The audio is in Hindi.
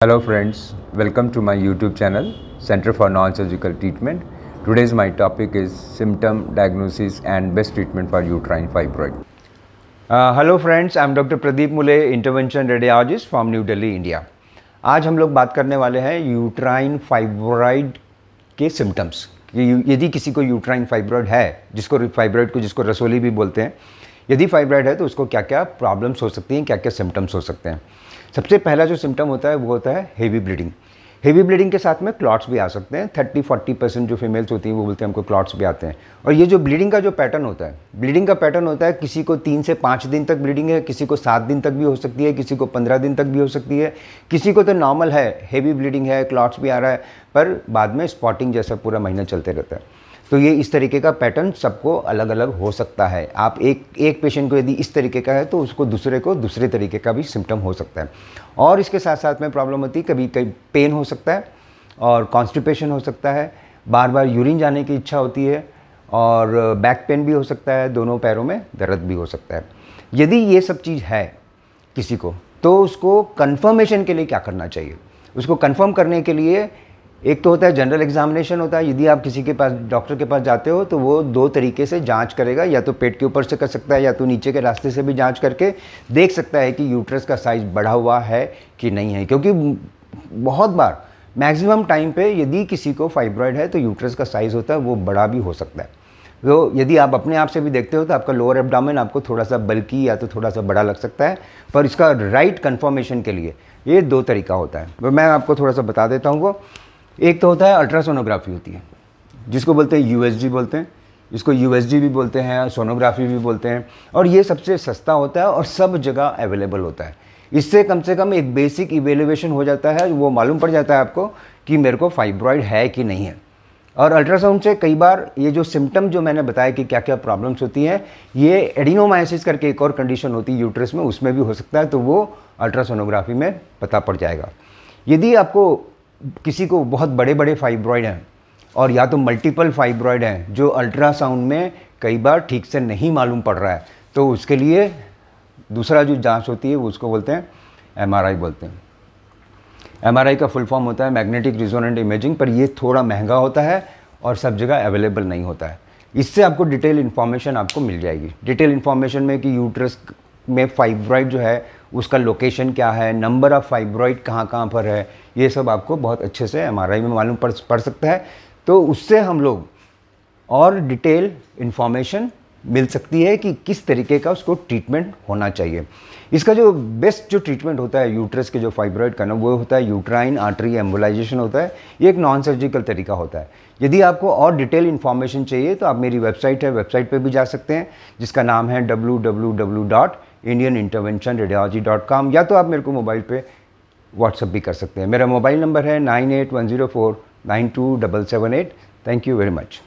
Hello friends, welcome to my YouTube channel Center for Non-Surgical Treatment. Today's my topic is symptom diagnosis and best treatment for uterine fibroid. Hello friends, I'm Dr. Pradeep Mule, intervention radiologist from New Delhi, India. आज हम लोग बात करने वाले हैं यूट्राइन फाइब्रॉइड के सिम्टम्स। यदि किसी को यूट्राइन फाइब्रॉइड है, जिसको रसोली भी बोलते हैं, यदि फाइब्रॉइड है तो उसको क्या क्या प्रॉब्लम्स हो सकती हैं, क्या क्या सिम्टम्स हो सकते हैं। सबसे पहला जो सिम्टम होता है वो होता है हेवी ब्लीडिंग। हेवी ब्लीडिंग के साथ में क्लॉट्स भी आ सकते हैं। 30-40% जो फीमेल्स होती हैं वो बोलते हैं हमको क्लॉट्स भी आते हैं। और ये जो ब्लीडिंग का जो पैटर्न होता है, किसी को 3 से 5 दिन तक ब्लीडिंग है, किसी को 7 दिन तक भी हो सकती है, किसी को 15 दिन तक भी हो सकती है, किसी को तो नॉर्मल है, हेवी ब्लीडिंग है, क्लॉट्स भी आ रहा है, पर बाद में स्पॉटिंग जैसा पूरा महीना चलते रहता है। तो ये इस तरीके का पैटर्न सबको अलग अलग हो सकता है। आप एक पेशेंट को यदि इस तरीके का है तो उसको दूसरे तरीके का भी सिम्टम हो सकता है। और इसके साथ साथ में प्रॉब्लम होती है, कभी पेन हो सकता है और कॉन्स्टिपेशन हो सकता है, बार बार यूरिन जाने की इच्छा होती है और बैक पेन भी हो सकता है, दोनों पैरों में दर्द भी हो सकता है। यदि ये सब चीज़ है किसी को तो उसको कन्फर्मेशन के लिए क्या करना चाहिए। उसको कन्फर्म करने के लिए एक तो होता है जनरल एग्जामिनेशन होता है। यदि आप किसी के पास डॉक्टर के पास जाते हो तो वो 2 तरीके से जांच करेगा, या तो पेट के ऊपर से कर सकता है या तो नीचे के रास्ते से भी जांच करके देख सकता है कि यूट्रस का साइज़ बढ़ा हुआ है कि नहीं है। क्योंकि बहुत बार मैक्सिमम टाइम पे यदि किसी को फाइब्रॉइड है तो यूट्रस का साइज़ होता है वो बड़ा भी हो सकता है। तो यदि आप अपने आप से भी देखते हो तो आपका लोअर एब्डोमेन आपको थोड़ा सा बल्की या तो थोड़ा सा बड़ा लग सकता है, पर इसका राइट कन्फर्मेशन के लिए ये 2 तरीका होता है। मैं आपको थोड़ा सा बता देता हूँ। वो एक तो होता है अल्ट्रासोनोग्राफी होती है, जिसको बोलते हैं यूएसजी बोलते हैं, इसको यूएसजी भी बोलते हैं, सोनोग्राफी भी बोलते हैं। और ये सबसे सस्ता होता है और सब जगह अवेलेबल होता है। इससे कम से कम एक बेसिक इवेल्युएशन हो जाता है, वो मालूम पड़ जाता है आपको कि मेरे को फाइब्रॉइड है कि नहीं है। और अल्ट्रासाउंड से कई बार ये जो सिम्टम जो मैंने बताया कि क्या क्या प्रॉब्लम्स होती हैं, ये एडिनोमायोसिस करके एक और कंडीशन होती है यूट्रस में, उसमें भी हो सकता है, तो वो अल्ट्रासोनोग्राफी में पता पड़ जाएगा। यदि आपको किसी को बहुत बड़े बड़े फाइब्रॉइड हैं और या तो मल्टीपल फाइब्रॉइड हैं जो अल्ट्रासाउंड में कई बार ठीक से नहीं मालूम पड़ रहा है, तो उसके लिए दूसरा जो जांच होती है वो उसको बोलते हैं एमआरआई बोलते हैं। एमआरआई का फुल फॉर्म होता है मैग्नेटिक रिजोनेंट इमेजिंग, पर ये थोड़ा महंगा होता है और सब जगह अवेलेबल नहीं होता है। इससे आपको डिटेल इन्फॉर्मेशन आपको मिल जाएगी। डिटेल इन्फॉर्मेशन में कि यूट्रस में फाइब्रॉइड जो है उसका लोकेशन क्या है, नंबर ऑफ़ फाइब्रॉइड कहाँ पर है, ये सब आपको बहुत अच्छे से एमआरआई में मालूम पड़ सकता है। तो उससे हम लोग और डिटेल इन्फॉर्मेशन मिल सकती है कि किस तरीके का उसको ट्रीटमेंट होना चाहिए। इसका जो बेस्ट जो ट्रीटमेंट होता है यूट्रस के जो फाइब्रॉइड का ना, वो होता है यूट्राइन आर्टरी एम्बोलाइजेशन होता है। ये एक नॉन सर्जिकल तरीका होता है। यदि आपको और डिटेल इन्फॉर्मेशन चाहिए तो आप मेरी वेबसाइट पे भी जा सकते हैं, जिसका नाम है www.indianinterventionradiology.com, या तो आप मेरे को मोबाइल पे व्हाट्सअप भी कर सकते हैं। मेरा मोबाइल नंबर है 9810492778। Thank you very much.